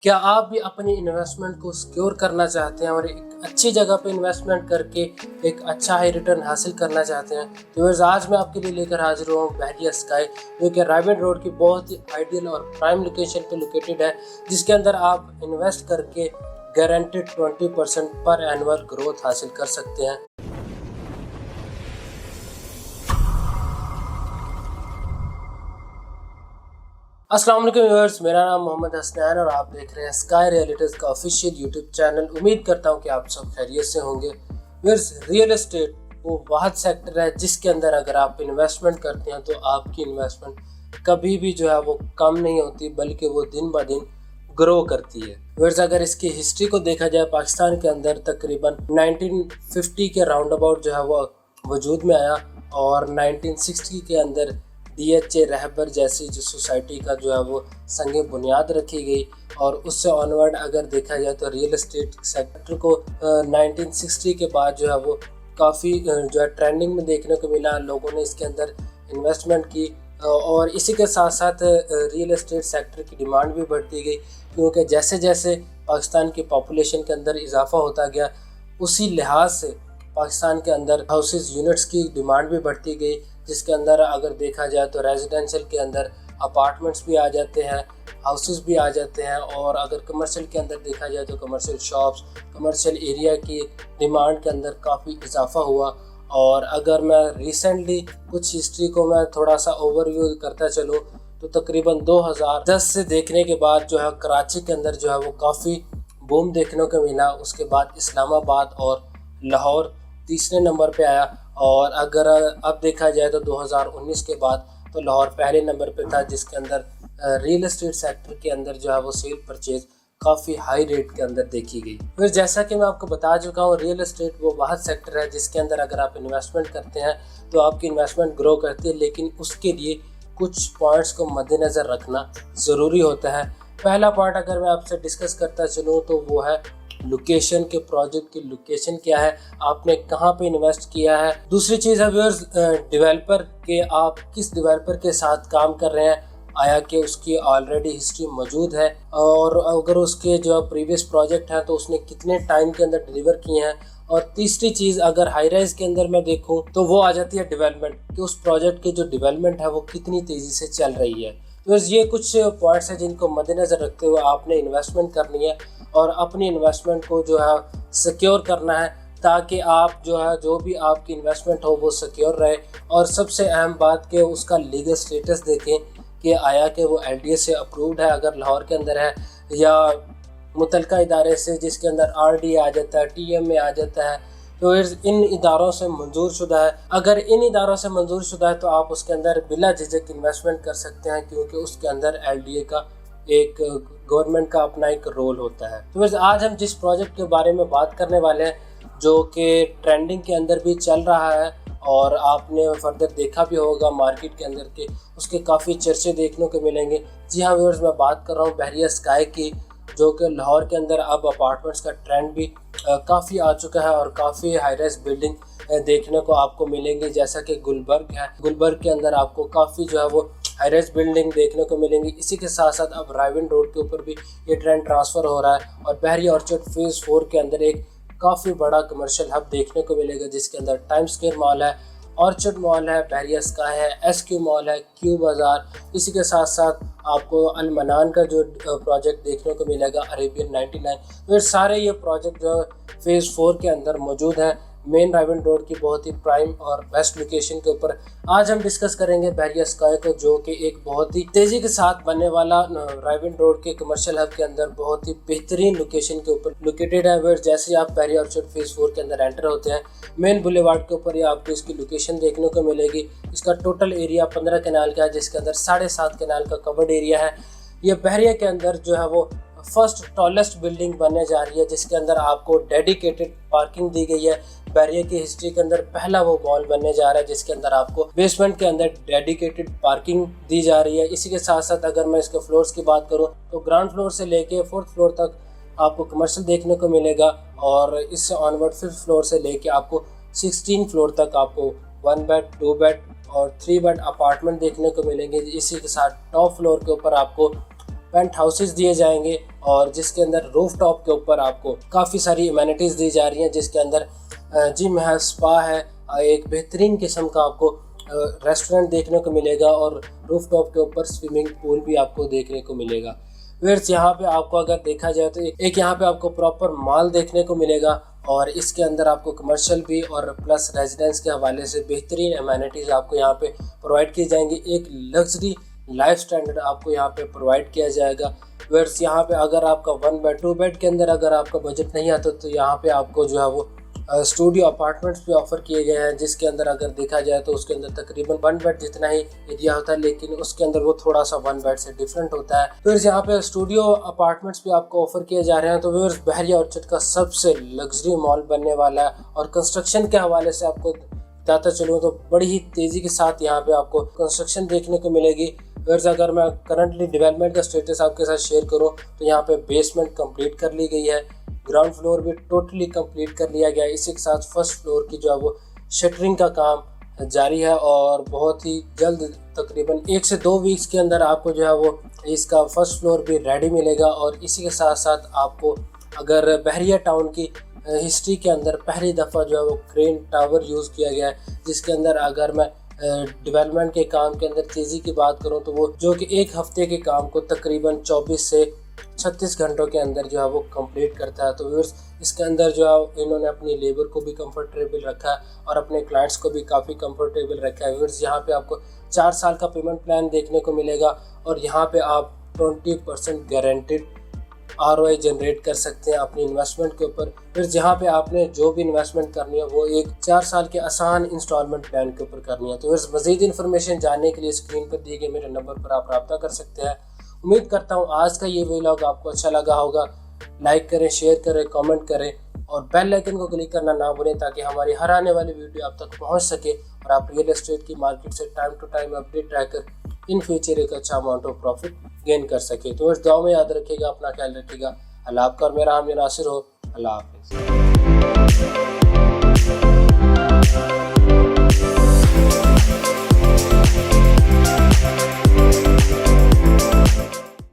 क्या आप भी अपनी इन्वेस्टमेंट को सिक्योर करना चाहते हैं और एक अच्छी जगह पे इन्वेस्टमेंट करके एक अच्छा हाई रिटर्न हासिल करना चाहते हैं? तो व्यूअर्स, आज मैं आपके लिए लेकर हाजिर हूँ बहरिया स्काई, जो कि रायबेड रोड की बहुत ही आइडियल और प्राइम लोकेशन पे लोकेटेड है, जिसके अंदर आप इन्वेस्ट करके गारंटेड 20% पर एनुअल ग्रोथ हासिल कर सकते हैं। अस्सलाम वालेकुम व्यूअर्स, मेरा नाम मोहम्मद हसनैन और आप देख रहे हैं स्काई रियलिटीज़ का ऑफिशियल यूट्यूब चैनल। उम्मीद करता हूं कि आप सब खैरियत से होंगे। व्यूअर्स, रियल एस्टेट वो वाहद सेक्टर है जिसके अंदर अगर आप इन्वेस्टमेंट करते हैं तो आपकी इन्वेस्टमेंट कभी भी जो है वो कम नहीं होती, बल्कि वो दिन ब दिन ग्रो करती है। व्यूअर्स, अगर इसकी हिस्ट्री को देखा जाए, पाकिस्तान के अंदर तकरीबन 1950 के राउंड अबाउट जो है वो वजूद में आया और 1960 के अंदर DHA रहबर जैसी जो सोसाइटी का जो है वो संग बुनियाद रखी गई। और उससे ऑनवर्ड अगर देखा जाए तो रियल एस्टेट सेक्टर को 1960 के बाद जो है वो काफ़ी जो है ट्रेंडिंग में देखने को मिला। लोगों ने इसके अंदर इन्वेस्टमेंट की और इसी के साथ साथ रियल एस्टेट सेक्टर की डिमांड भी बढ़ती गई, क्योंकि जैसे जैसे पाकिस्तान की पॉपुलेशन के अंदर इजाफा होता गया, उसी लिहाज से पाकिस्तान के अंदर हाउसेस यूनिट्स की डिमांड भी बढ़ती गई, जिसके अंदर अगर देखा जाए तो रेजिडेंशियल के अंदर अपार्टमेंट्स भी आ जाते हैं, हाउसेस भी आ जाते हैं। और अगर कमर्शियल के अंदर देखा जाए तो कमर्शियल शॉप्स, कमर्शियल एरिया की डिमांड के अंदर काफ़ी इजाफा हुआ। और अगर मैं रिसेंटली कुछ हिस्ट्री को मैं थोड़ा सा ओवरव्यू करता चलूँ तो तकरीबन 2010 से देखने के बाद जो है कराची के अंदर जो है वो काफ़ी बूम देखने को मिला। उसके बाद इस्लामाबाद और लाहौर तीसरे नंबर पे आया। और अगर अब देखा जाए तो 2019 के बाद तो लाहौर पहले नंबर पे था, जिसके अंदर रियल एस्टेट सेक्टर के अंदर जो है वो सेल परचेज काफ़ी हाई रेट के अंदर देखी गई। फिर जैसा कि मैं आपको बता चुका हूँ, रियल एस्टेट वो वाहद सेक्टर है जिसके अंदर अगर आप इन्वेस्टमेंट करते हैं तो आपकी इन्वेस्टमेंट ग्रो करती है, लेकिन उसके लिए कुछ पॉइंट्स को मद्देनज़र रखना ज़रूरी होता है। पहला पॉइंट अगर मैं आपसे डिस्कस करता चलूँ तो वो है लोकेशन के, प्रोजेक्ट की लोकेशन क्या है, आपने कहाँ पे इन्वेस्ट किया है। दूसरी चीज़ है व्यूअर्स, डेवलपर के, आप किस डेवलपर के साथ काम कर रहे हैं, आया कि उसकी ऑलरेडी हिस्ट्री मौजूद है, और अगर उसके जो प्रीवियस प्रोजेक्ट हैं तो उसने कितने टाइम के अंदर डिलीवर किए हैं। और तीसरी चीज़ अगर हाई राइज के अंदर मैं देखूँ तो वो आ जाती है डेवलपमेंट, कि उस प्रोजेक्ट की जो डेवलपमेंट है वो कितनी तेज़ी से चल रही है। तो ये कुछ पॉइंट्स हैं जिनको मद्देनज़र रखते हुए आपने इन्वेस्टमेंट करनी है और अपनी इन्वेस्टमेंट को जो है सिक्योर करना है, ताकि आप जो है जो भी आपकी इन्वेस्टमेंट हो वो सिक्योर रहे। और सबसे अहम बात कि उसका लीगल स्टेटस देखें कि आया कि वो LDA से अप्रूव्ड है अगर लाहौर के अंदर है, या मुतलका इदारे से जिसके अंदर RDA आ जाता है, TMA आ जाता है, तो इन इदारों से मंजूर शुदा है। अगर इन इदारों से मंजूर शुदा है तो आप उसके अंदर बिला झिझक इन्वेस्टमेंट कर सकते हैं, क्योंकि उसके अंदर LDA का एक गवर्नमेंट का अपना एक रोल होता है। तो वैसे आज हम जिस प्रोजेक्ट के बारे में बात करने वाले हैं, जो कि ट्रेंडिंग के अंदर भी चल रहा है और आपने फर्दर देखा भी होगा मार्केट के अंदर के उसके काफ़ी चर्चे देखने को मिलेंगे। जी हाँ व्यूअर्स, मैं बात कर रहा हूँ बहरिया स्काई की, जो कि लाहौर के अंदर अब अपार्टमेंट्स का ट्रेंड भी काफ़ी आ चुका है और काफ़ी हाई राइज बिल्डिंग देखने को आपको मिलेंगे। जैसा कि गुलबर्ग है, गुलबर्ग के अंदर आपको काफ़ी जो है वो हाई राइज बिल्डिंग देखने को मिलेंगी। इसी के साथ साथ अब रायबेड रोड के ऊपर भी ये ट्रेंड ट्रांसफ़र हो रहा है और बहरिया ऑर्चर्ड फेज़ 4 के अंदर एक काफ़ी बड़ा कमर्शियल हब देखने को मिलेगा, जिसके अंदर टाइम स्क्वायर मॉल है, ऑर्चर्ड मॉल है, बहरिया स्काई है, SQ मॉल है, क्यू बाज़ार। इसी के साथ साथ आपको अल मनान का जो प्रोजेक्ट देखने को मिलेगा, अरेबियन 99। फिर सारे ये प्रोजेक्ट जो फेज़ 4 के अंदर मौजूद हैं मेन रायबेड रोड की बहुत ही प्राइम और बेस्ट लोकेशन के ऊपर। आज हम डिस्कस करेंगे बहरिया स्काई को, जो कि एक बहुत ही तेज़ी के साथ बनने वाला रायबेड रोड के कमर्शियल हब के अंदर बहुत ही बेहतरीन लोकेशन के ऊपर लोकेटेड है। वह जैसे आप बहरिया ऑर्चर्ड फेज़ 4 के अंदर एंटर होते हैं, मेन बुलेवार्ड के ऊपर ही आपको इसकी लोकेशन देखने को मिलेगी। इसका टोटल एरिया 15 कनाल का है, जिसके अंदर 7.5 कनाल का कवर्ड एरिया है। ये बहरिया के अंदर जो है वो फर्स्ट टॉलेस्ट बिल्डिंग बनने जा रही है, जिसके अंदर आपको डेडिकेटेड पार्किंग दी गई है। बहरिया की हिस्ट्री के अंदर पहला वो मॉल बनने जा रहा है जिसके अंदर आपको बेसमेंट के अंदर डेडिकेटेड पार्किंग दी जा रही है। इसी के साथ साथ अगर मैं इसके फ्लोर्स की बात करूं तो ग्राउंड फ्लोर से लेके 4th फ्लोर तक आपको कमर्शियल देखने को मिलेगा, और इससे ऑनवर्ड 5th फ्लोर से लेके आपको 16 फ्लोर तक आपको 1 बेड, 2 बेड और 3 बेड अपार्टमेंट देखने को मिलेंगे। इसी के साथ टॉप फ्लोर के ऊपर आपको पेंट हाउसेज दिए जाएंगे और जिसके अंदर रूफ टॉप के ऊपर आपको काफ़ी सारी इम्यूनिटीज़ दी जा रही हैं, जिसके अंदर जिम है, स्पा है, एक बेहतरीन किस्म का आपको रेस्टोरेंट देखने को मिलेगा और रूफ टॉप के ऊपर स्विमिंग पूल भी आपको देखने को मिलेगा। व्यूअर्स, यहाँ पे आपको अगर देखा जाए तो एक यहाँ पे आपको प्रॉपर मॉल देखने को मिलेगा और इसके अंदर आपको कमर्शियल भी और प्लस रेजिडेंस के हवाले से बेहतरीन अमेनिटीज़ आपको यहाँ पे प्रोवाइड की जाएंगी। एक लग्जरी लाइफ स्टैंडर्ड आपको यहाँ पे प्रोवाइड किया जाएगा। व्यूअर्स, यहाँ पे अगर आपका 1 बेड 2 बेड के अंदर अगर आपका बजट नहीं आता तो यहाँ पे आपको जो है वो स्टूडियो अपार्टमेंट्स भी ऑफर किए गए हैं, जिसके अंदर अगर देखा जाए तो उसके अंदर तकरीबन 1 बेड जितना ही एरिया होता है, लेकिन उसके अंदर वो थोड़ा सा 1 बेड से डिफरेंट होता है। तो यहाँ पे स्टूडियो अपार्टमेंट्स भी आपको ऑफर किए जा रहे हैं। तो व्यूअर्स, बहरिया ऑर्चिड का सबसे लग्जरी मॉल बनने वाला है और कंस्ट्रक्शन के हवाले से आपको बताता चलूँ तो बड़ी ही तेज़ी के साथ यहाँ पे आपको कंस्ट्रक्शन देखने को मिलेगी। व्यूअर्स, अगर मैं करंटली डेवलपमेंट का स्टेटस आपके साथ शेयर करूँ तो यहाँ पे बेसमेंट कंप्लीट कर ली गई है, ग्राउंड फ्लोर भी टोटली कंप्लीट कर लिया गया है। इसी के साथ फर्स्ट फ्लोर की जो है वो शटरिंग का काम जारी है और बहुत ही जल्द तकरीबन 1 से 2 वीक्स के अंदर आपको जो है वो इसका फर्स्ट फ्लोर भी रेडी मिलेगा। और इसी के साथ साथ आपको अगर बहरिया टाउन की हिस्ट्री के अंदर पहली दफ़ा जो है वो क्रेन टावर यूज़ किया गया है, जिसके अंदर अगर मैं डेवलपमेंट के काम के अंदर तेज़ी की बात करूं तो वो जो कि 1 हफ्ते के काम को तकरीबन 24 से 36 घंटों के अंदर जो है वो कंप्लीट करता है। तो व्यूअर्स, इसके अंदर जो है इन्होंने अपनी लेबर को भी कंफर्टेबल रखा है और अपने क्लाइंट्स को भी काफ़ी कंफर्टेबल रखा है। व्यूअर्स, यहाँ पे आपको 4 साल का पेमेंट प्लान देखने को मिलेगा और यहाँ पे आप 20% गारंटेड ROI जनरेट कर सकते हैं अपनी इन्वेस्टमेंट के ऊपर। फिर जहाँ पे आपने जो भी इन्वेस्टमेंट करनी है वो एक 4 साल के आसान इंस्टॉलमेंट प्लान के ऊपर करनी है। तो फिर मज़ीद इन्फॉर्मेशन जानने के लिए स्क्रीन पर दिए गए मेरे नंबर पर आप रब्ता कर सकते हैं। उम्मीद करता हूँ आज का ये व्लॉग आपको अच्छा लगा होगा। लाइक करें, शेयर करें, कमेंट करें और बेल आइकन को क्लिक करना ना भूलें ताकि हमारी हर आने वाली वीडियो आप तक पहुँच सके और आप रियल एस्टेट की मार्केट से टाइम टू टाइम अपडेट रहकर इन फ्यूचर एक अच्छा अमाउंट ऑफ प्रॉफिट गेन कर सके। तो इस दुआ में याद रखिएगा, अपना ख्याल रखिएगा। अल्लाह आपका और मेरा नाम नासिर हो। अल्लाह हाफिज़।